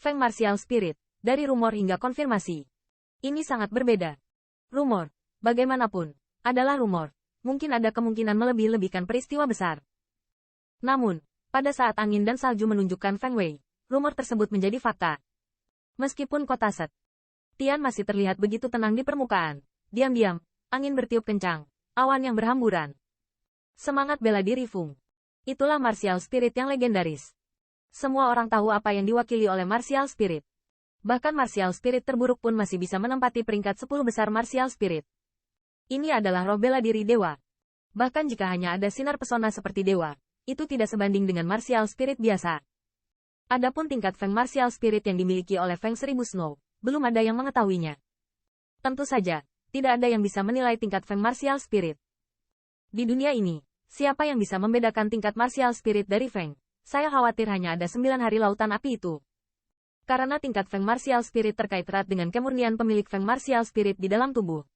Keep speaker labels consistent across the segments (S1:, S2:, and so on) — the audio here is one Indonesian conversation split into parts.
S1: Feng Martial Spirit, dari rumor hingga konfirmasi. Ini sangat berbeda. Rumor, bagaimanapun, adalah rumor. Mungkin ada kemungkinan melebih-lebihkan peristiwa besar. Namun, pada saat angin dan salju menunjukkan Feng Wei, rumor tersebut menjadi fakta. Meskipun kota Set Tian masih terlihat begitu tenang di permukaan, diam-diam, angin bertiup kencang, awan yang berhamburan. Semangat bela diri Fung. Itulah Martial Spirit yang legendaris. Semua orang tahu apa yang diwakili oleh Martial Spirit. Bahkan Martial Spirit terburuk pun masih bisa menempati peringkat 10 besar Martial Spirit. Ini adalah roh bela diri dewa. Bahkan jika hanya ada sinar pesona seperti dewa, itu tidak sebanding dengan Martial Spirit biasa. Adapun tingkat Feng Martial Spirit yang dimiliki oleh Feng Seribu Snow, belum ada yang mengetahuinya. Tentu saja, tidak ada yang bisa menilai tingkat Feng Martial Spirit. Di dunia ini, siapa yang bisa membedakan tingkat Martial Spirit dari Feng? Saya khawatir hanya ada 9 hari lautan api itu. Karena tingkat Feng Martial Spirit terkait erat dengan kemurnian pemilik Feng Martial Spirit di dalam tubuh.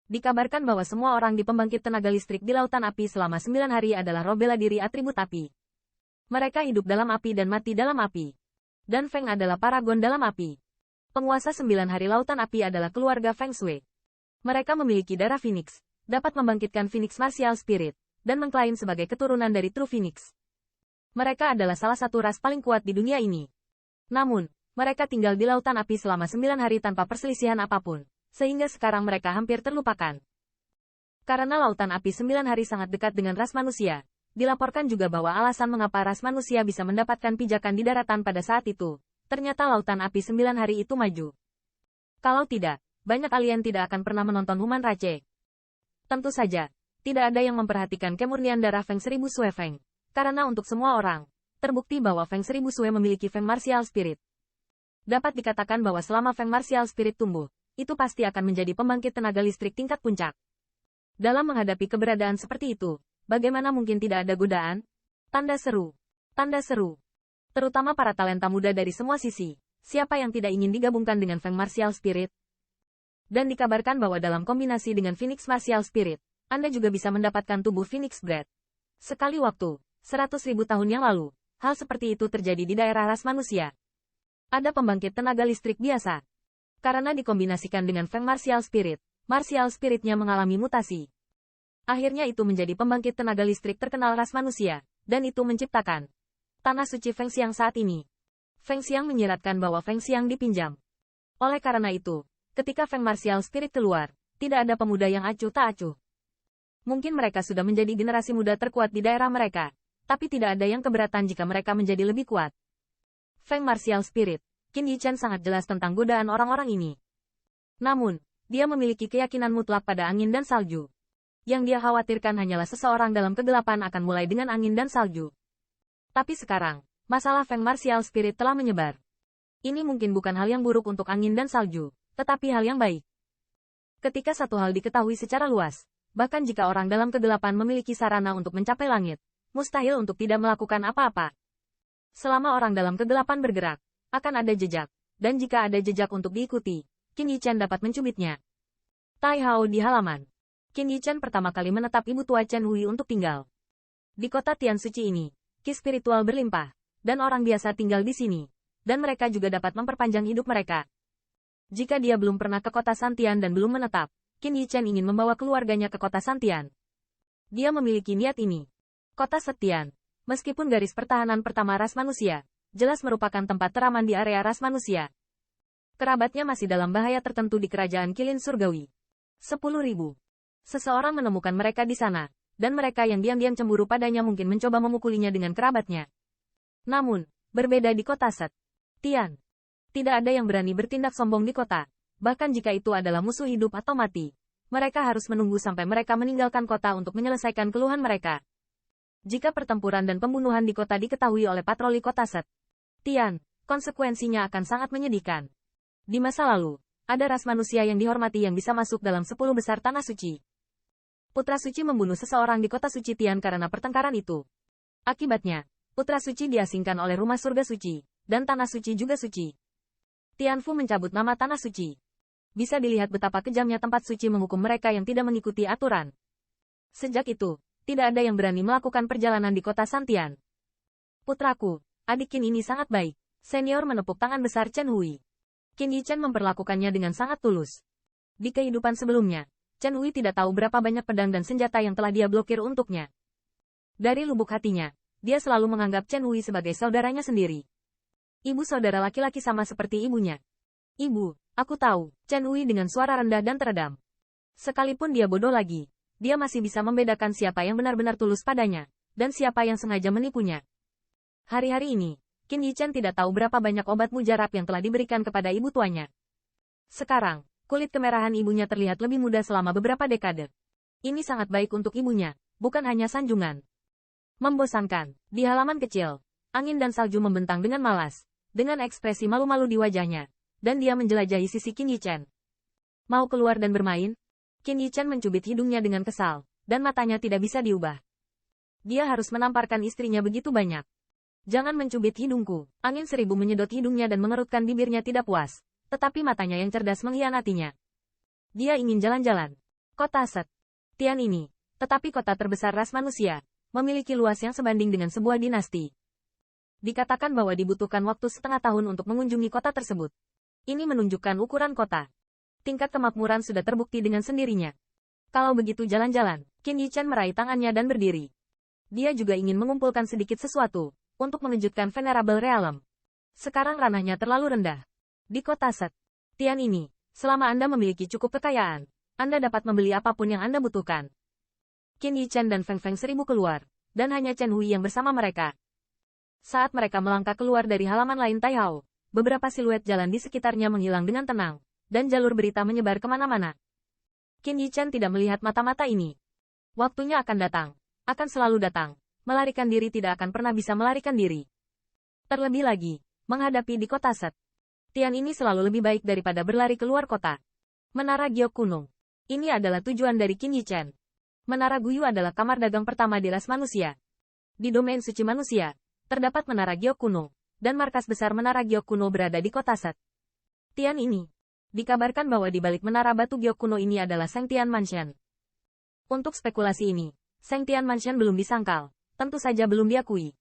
S1: Dikabarkan bahwa semua orang di pembangkit tenaga listrik di lautan api selama 9 hari adalah roh bela diri atribut api. Mereka hidup dalam api dan mati dalam api. Dan Feng adalah paragon dalam api. Penguasa 9 hari lautan api adalah keluarga Feng Shui. Mereka memiliki darah Phoenix, dapat membangkitkan Phoenix Martial Spirit, dan mengklaim sebagai keturunan dari True Phoenix. Mereka adalah salah satu ras paling kuat di dunia ini. Namun, mereka tinggal di lautan api selama 9 hari tanpa perselisihan apapun, sehingga sekarang mereka hampir terlupakan. Karena lautan api 9 hari sangat dekat dengan ras manusia, dilaporkan juga bahwa alasan mengapa ras manusia bisa mendapatkan pijakan di daratan pada saat itu, ternyata lautan api 9 hari itu maju. Kalau tidak, banyak alien tidak akan pernah menonton Human Race. Tentu saja, tidak ada yang memperhatikan kemurnian darah Feng Seribu Sue Feng. Karena untuk semua orang, terbukti bahwa Feng Seribu Sue memiliki Feng Martial Spirit. Dapat dikatakan bahwa selama Feng Martial Spirit tumbuh, itu pasti akan menjadi pembangkit tenaga listrik tingkat puncak. Dalam menghadapi keberadaan seperti itu, bagaimana mungkin tidak ada godaan? Tanda seru. Tanda seru. Terutama para talenta muda dari semua sisi, siapa yang tidak ingin digabungkan dengan Feng Martial Spirit? Dan dikabarkan bahwa dalam kombinasi dengan Phoenix Martial Spirit, Anda juga bisa mendapatkan tubuh Phoenix Breed. Sekali waktu, 100.000 tahun yang lalu, hal seperti itu terjadi di daerah ras manusia. Ada pembangkit tenaga listrik biasa. Karena dikombinasikan dengan Feng Martial Spiritnya mengalami mutasi. Akhirnya itu menjadi pembangkit tenaga listrik terkenal ras manusia, dan itu menciptakan tanah suci Feng Xiang saat ini. Feng Xiang menyiratkan bahwa Feng Xiang dipinjam. Oleh karena itu, ketika Feng Martial Spirit keluar, tidak ada pemuda yang acuh tak acuh. Mungkin mereka sudah menjadi generasi muda terkuat di daerah mereka. Tapi tidak ada yang keberatan jika mereka menjadi lebih kuat. Feng Martial Spirit, Qin Yichen sangat jelas tentang godaan orang-orang ini. Namun, dia memiliki keyakinan mutlak pada angin dan salju. Yang dia khawatirkan hanyalah seseorang dalam kegelapan akan mulai dengan angin dan salju. Tapi sekarang, masalah Feng Martial Spirit telah menyebar. Ini mungkin bukan hal yang buruk untuk angin dan salju, tetapi hal yang baik. Ketika satu hal diketahui secara luas, bahkan jika orang dalam kegelapan memiliki sarana untuk mencapai langit, mustahil untuk tidak melakukan apa-apa. Selama orang dalam kegelapan bergerak, akan ada jejak, dan jika ada jejak untuk diikuti, Qin Yichen dapat mencubitnya. Tai Hao di halaman. Qin Yichen pertama kali menetap ibu tua Chen Hui untuk tinggal. Di kota Tian Suci ini, ki spiritual berlimpah, dan orang biasa tinggal di sini, dan mereka juga dapat memperpanjang hidup mereka. Jika dia belum pernah ke kota Santian dan belum menetap, Qin Yichen ingin membawa keluarganya ke kota Santian. Dia memiliki niat ini. Kota Setian, meskipun garis pertahanan pertama ras manusia, jelas merupakan tempat teraman di area ras manusia. Kerabatnya masih dalam bahaya tertentu di kerajaan Kilin Surgawi. 10.000. Seseorang menemukan mereka di sana, dan mereka yang diam-diam cemburu padanya mungkin mencoba memukulinya dengan kerabatnya. Namun, berbeda di kota Setian. Tidak ada yang berani bertindak sombong di kota, bahkan jika itu adalah musuh hidup atau mati. Mereka harus menunggu sampai mereka meninggalkan kota untuk menyelesaikan keluhan mereka. Jika pertempuran dan pembunuhan di kota diketahui oleh patroli kota Setian, konsekuensinya akan sangat menyedihkan. Di masa lalu, ada ras manusia yang dihormati yang bisa masuk dalam 10 besar tanah suci. Putra Suci membunuh seseorang di kota suci Tian karena pertengkaran itu. Akibatnya, Putra Suci diasingkan oleh rumah surga suci, dan tanah suci juga suci. Tianfu mencabut nama tanah suci. Bisa dilihat betapa kejamnya tempat suci menghukum mereka yang tidak mengikuti aturan. Sejak itu, tidak ada yang berani melakukan perjalanan di kota Santian. Putraku, adik Qin ini sangat baik. Senior menepuk tangan besar Chen Hui. Qin Yichen memperlakukannya dengan sangat tulus. Di kehidupan sebelumnya, Chen Hui tidak tahu berapa banyak pedang dan senjata yang telah dia blokir untuknya. Dari lubuk hatinya, dia selalu menganggap Chen Hui sebagai saudaranya sendiri. Ibu saudara laki-laki sama seperti ibunya. Ibu, aku tahu, Chen Hui dengan suara rendah dan teredam. Sekalipun dia bodoh lagi, dia masih bisa membedakan siapa yang benar-benar tulus padanya, dan siapa yang sengaja menipunya. Hari-hari ini, Qin Yichen tidak tahu berapa banyak obat mujarab yang telah diberikan kepada ibu tuanya. Sekarang, kulit kemerahan ibunya terlihat lebih muda selama beberapa dekade. Ini sangat baik untuk ibunya, bukan hanya sanjungan. Membosankan, di halaman kecil, angin dan salju membentang dengan malas, dengan ekspresi malu-malu di wajahnya, dan dia menjelajahi sisi Qin Yichen. Mau keluar dan bermain? Qin Yichen mencubit hidungnya dengan kesal, dan matanya tidak bisa diubah. Dia harus menamparkan istrinya begitu banyak. Jangan mencubit hidungku. Angin seribu menyedot hidungnya dan mengerutkan bibirnya tidak puas, tetapi matanya yang cerdas mengkhianatinya. Dia ingin jalan-jalan. Kota Set. Tian ini, tetapi kota terbesar ras manusia, memiliki luas yang sebanding dengan sebuah dinasti. Dikatakan bahwa dibutuhkan waktu setengah tahun untuk mengunjungi kota tersebut. Ini menunjukkan ukuran kota. Tingkat kemakmuran sudah terbukti dengan sendirinya. Kalau begitu jalan-jalan, Qin Yichen meraih tangannya dan berdiri. Dia juga ingin mengumpulkan sedikit sesuatu untuk mengejutkan Venerable Realm. Sekarang ranahnya terlalu rendah. Di kota Set. Tian ini, selama Anda memiliki cukup kekayaan, Anda dapat membeli apapun yang Anda butuhkan. Qin Yichen dan Feng Feng Seribu keluar, dan hanya Chen Hui yang bersama mereka. Saat mereka melangkah keluar dari halaman lain Taihao, beberapa siluet jalan di sekitarnya menghilang dengan tenang, dan jalur berita menyebar kemana-mana. Qin Yichen tidak melihat mata-mata ini. Waktunya akan datang, akan selalu datang. Melarikan diri tidak akan pernah bisa melarikan diri. Terlebih lagi, menghadapi di kota Set. Tian ini selalu lebih baik daripada berlari keluar kota. Menara Giok kuno. Ini adalah tujuan dari Qin Yichen. Menara Guyu adalah kamar dagang pertama di ras manusia. Di domain suci manusia, terdapat Menara Giok kuno, dan markas besar Menara Giok kuno berada di kota Set. Tian ini. Dikabarkan bahwa di balik menara batu Giok kuno ini adalah Seng Tian Mansion. Untuk spekulasi ini, Seng Tian Mansion belum disangkal. Tentu saja belum diakui.